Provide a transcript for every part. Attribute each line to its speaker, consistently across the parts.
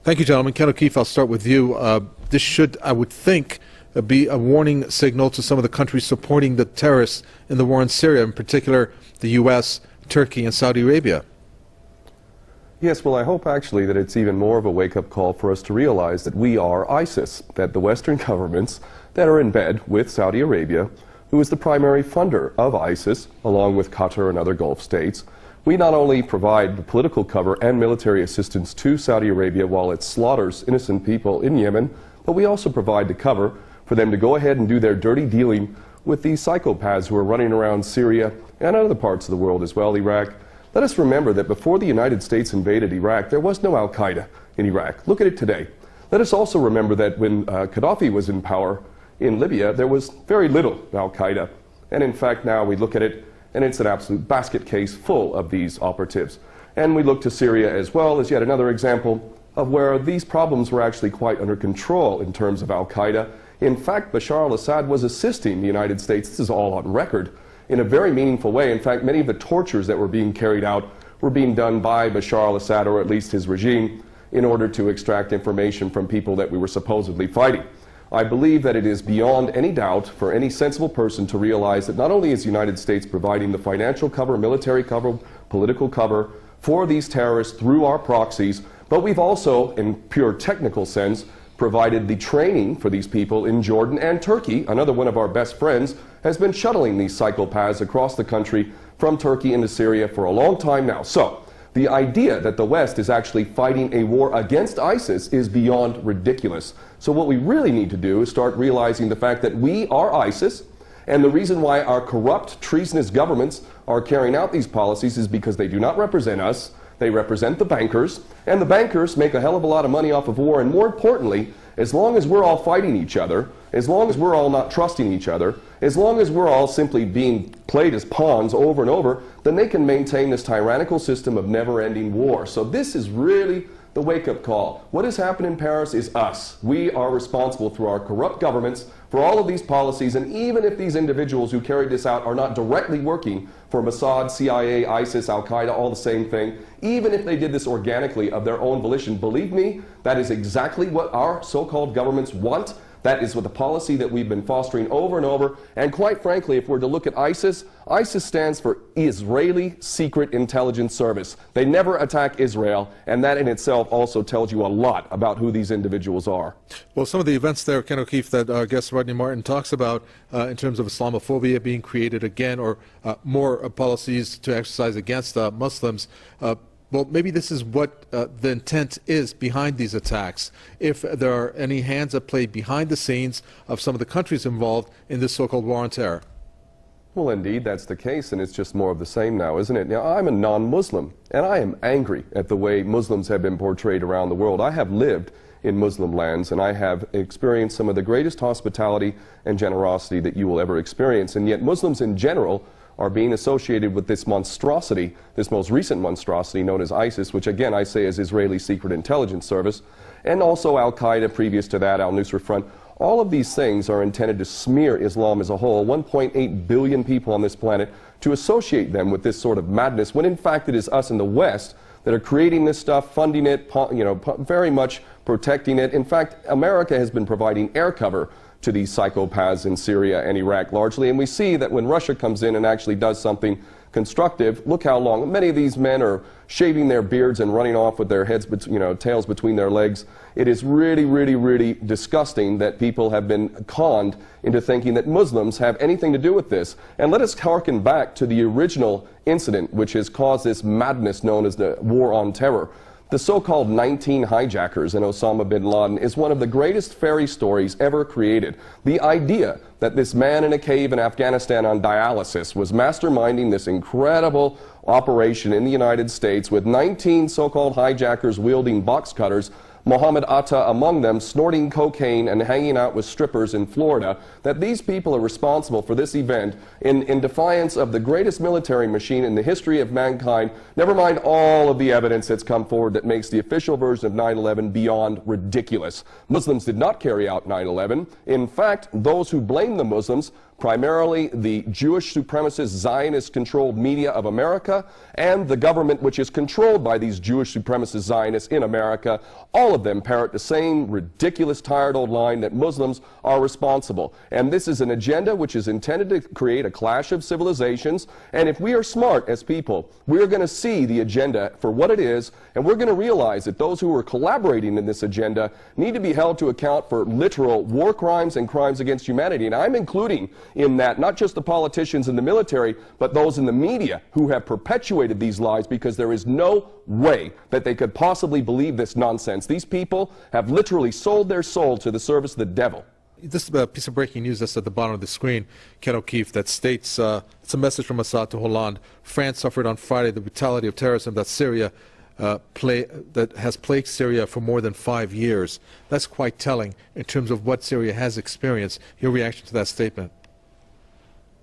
Speaker 1: Thank you, gentlemen. Ken O'Keefe, I'll start with you. This should, I would think, be a warning signal to some of the countries supporting the terrorists in the war in Syria, in particular the U.S., Turkey, and Saudi Arabia.
Speaker 2: Yes, well, I hope actually that it's even more of a wake-up call for us to realize that we are ISIS, that the Western governments that are in bed with Saudi Arabia, who is the primary funder of ISIS, along with Qatar and other Gulf states, we not only provide the political cover and military assistance to Saudi Arabia while it slaughters innocent people in Yemen, but we also provide the cover for them to go ahead and do their dirty dealing with these psychopaths who are running around Syria and other parts of the world as well, Iraq. Let us remember that before the United States invaded Iraq, there was no Al-Qaeda in Iraq. Look at it today. Let us also remember that when Gaddafi was in power in Libya, there was very little Al-Qaeda. And in fact, now we look at it, and it's an absolute basket case full of these operatives. And we look to Syria as well as yet another example of where these problems were actually quite under control in terms of Al-Qaeda. In fact, Bashar al-Assad was assisting the United States, this is all on record, in a very meaningful way. In fact, many of the tortures that were being carried out were being done by Bashar al-Assad, or at least his regime, in order to extract information from people that we were supposedly fighting. I believe that it is beyond any doubt for any sensible person to realize that not only is the United States providing the financial cover, military cover, political cover for these terrorists through our proxies, but we've also, in pure technical sense, provided the training for these people in Jordan, and Turkey, another one of our best friends, has been shuttling these psychopaths across the country from Turkey into Syria for a long time now. So, the idea that the West is actually fighting a war against ISIS is beyond ridiculous. So what we really need to do is start realizing the fact that we are ISIS, and the reason why our corrupt, treasonous governments are carrying out these policies is because they do not represent us. They represent the bankers, and the bankers make a hell of a lot of money off of war. And more importantly, as long as we're all fighting each other, as long as we're all not trusting each other, as long as we're all simply being played as pawns over and over, then they can maintain this tyrannical system of never-ending war. So this is really the wake-up call. What has happened in Paris is us. We are responsible through our corrupt governments for all of these policies, and even if these individuals who carried this out are not directly working for Mossad, CIA, ISIS, Al-Qaeda, all the same thing, even if they did this organically of their own volition, believe me, that is exactly what our so-called governments want. That is what the policy that we've been fostering over and over. And quite frankly, if we're to look at ISIS, ISIS stands for Israeli Secret Intelligence Service. They never attack Israel, and that in itself also tells you a lot about who these individuals are.
Speaker 1: Well, some of the events there, Ken O'Keefe, that our guest Rodney Martin talks about in terms of Islamophobia being created again, or more policies to exercise against Muslims, well, maybe this is what the intent is behind these attacks, if there are any hands at play behind the scenes of some of the countries involved in this so-called war on terror.
Speaker 2: Well, indeed, that's the case, and it's just more of the same now, isn't it? Now, I'm a non-Muslim, and I am angry at the way Muslims have been portrayed around the world. I have lived in Muslim lands, and I have experienced some of the greatest hospitality and generosity that you will ever experience, and yet Muslims in general are being associated with this monstrosity, this most recent monstrosity known as ISIS, which again I say is Israeli Secret Intelligence Service, and also Al-Qaeda previous to that, Al-Nusra Front. All of these things are intended to smear Islam as a whole, 1.8 billion people on this planet, to associate them with this sort of madness, when in fact it is us in the West that are creating this stuff, funding it, very much protecting it. In fact, America has been providing air cover to these psychopaths in Syria and Iraq largely, and we see that when Russia comes in and actually does something constructive, look how long many of these men are shaving their beards and running off with their heads, tails between their legs. It is really, really, really disgusting that people have been conned into thinking that Muslims have anything to do with this. And let us harken back to the original incident which has caused this madness known as the War on Terror. The so-called 19 hijackers in Osama bin Laden is one of the greatest fairy stories ever created. The idea that this man in a cave in Afghanistan on dialysis was masterminding this incredible operation in the United States with 19 so-called hijackers wielding box cutters, Mohammed Atta among them, snorting cocaine and hanging out with strippers in Florida, that these people are responsible for this event in defiance of the greatest military machine in the history of mankind, never mind all of the evidence that's come forward that makes the official version of 9/11 beyond ridiculous. Muslims did not carry out 9/11. In fact, those who blame the Muslims primarily the Jewish supremacist Zionist-controlled media of America and the government which is controlled by these Jewish supremacist Zionists in America. All of them parrot the same ridiculous, tired old line that Muslims are responsible. And this is an agenda which is intended to create a clash of civilizations. And if we are smart as people, we're going to see the agenda for what it is, and we're going to realize that those who are collaborating in this agenda need to be held to account for literal war crimes and crimes against humanity. And I'm including in that not just the politicians in the military, but those in the media who have perpetuated these lies, because there is no way that they could possibly believe this nonsense. These people have literally sold their soul to the service of the devil.
Speaker 1: This piece of breaking news that's at the bottom of the screen, Ken O'Keefe, that states, it's a message from Assad to Hollande. France suffered on Friday the brutality of terrorism that that has plagued Syria for more than 5 years. That's quite telling in terms of what Syria has experienced. Your reaction to that statement?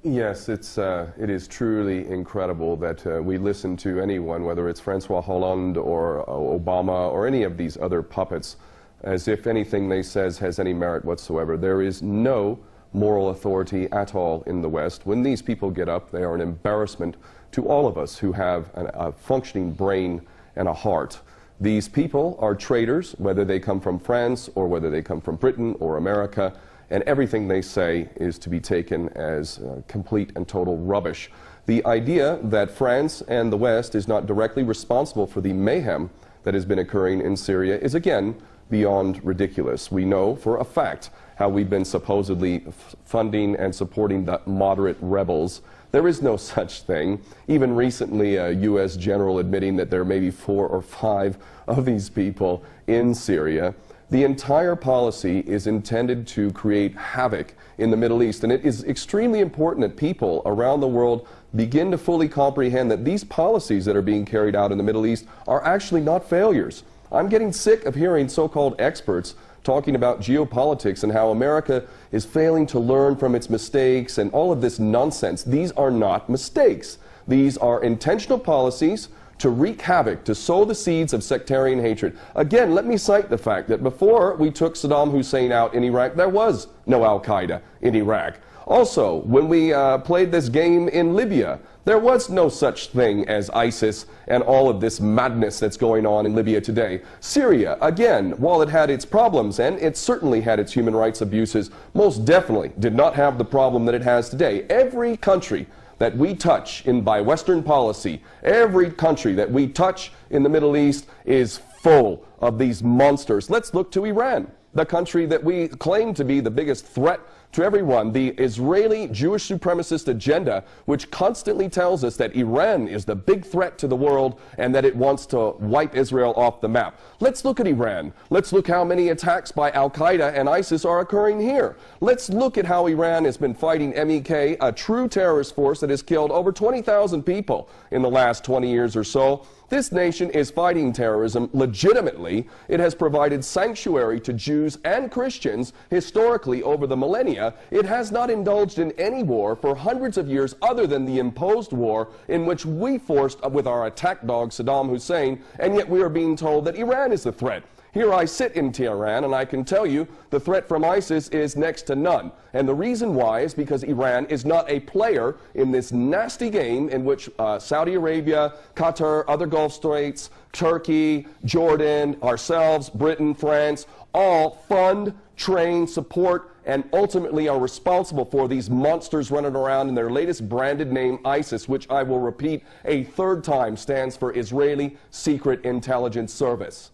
Speaker 2: Yes, it is truly incredible that we listen to anyone, whether it's Francois Hollande or Obama or any of these other puppets, as if anything they says has any merit whatsoever. There is no moral authority at all in the West. When these people get up, they are an embarrassment to all of us who have a functioning brain and a heart. These people are traitors, whether they come from France or whether they come from Britain or America, and everything they say is to be taken as complete and total rubbish. The idea that France and the West is not directly responsible for the mayhem that has been occurring in Syria is again beyond ridiculous. We know for a fact how we've been supposedly funding and supporting the moderate rebels. There is no such thing. Even recently, a U.S. general admitting that there may be 4 or 5 of these people in Syria. The entire policy is intended to create havoc in the Middle East, and it is extremely important that people around the world begin to fully comprehend that these policies that are being carried out in the Middle East are actually not failures. I'm getting sick of hearing so-called experts talking about geopolitics and how America is failing to learn from its mistakes and all of this nonsense. These are not mistakes. These are intentional policies to wreak havoc, to sow the seeds of sectarian hatred. Again, let me cite the fact that before we took Saddam Hussein out in Iraq, there was no Al-Qaeda in Iraq. Also, when we played this game in Libya, there was no such thing as ISIS and all of this madness that's going on in Libya today. Syria, again, while it had its problems, and it certainly had its human rights abuses, most definitely did not have the problem that it has today. Every country that we touch by Western policy, every country that we touch in the Middle East is full of these monsters. Let's look to Iran, the country that we claim to be the biggest threat to everyone, the Israeli Jewish supremacist agenda, which constantly tells us that Iran is the big threat to the world and that it wants to wipe Israel off the map. Let's look at Iran. Let's look how many attacks by Al-Qaeda and ISIS are occurring here. Let's look at how Iran has been fighting MEK, a true terrorist force that has killed over 20,000 people in the last 20 years or so. This nation is fighting terrorism legitimately. It has provided sanctuary to Jews and Christians historically over the millennia. It has not indulged in any war for hundreds of years other than the imposed war in which we forced with our attack dog Saddam Hussein, and yet we are being told that Iran is the threat. Here I sit in Tehran, and I can tell you the threat from ISIS is next to none. And the reason why is because Iran is not a player in this nasty game in which Saudi Arabia, Qatar, other Gulf states, Turkey, Jordan, ourselves, Britain, France, all fund, train, support, and ultimately are responsible for these monsters running around in their latest branded name, ISIS, which I will repeat a third time stands for Israeli Secret Intelligence Service.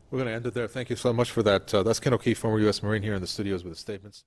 Speaker 1: We're going to end it there. Thank you so much for that. That's Ken O'Keefe, former U.S. Marine, here in the studios with the statements.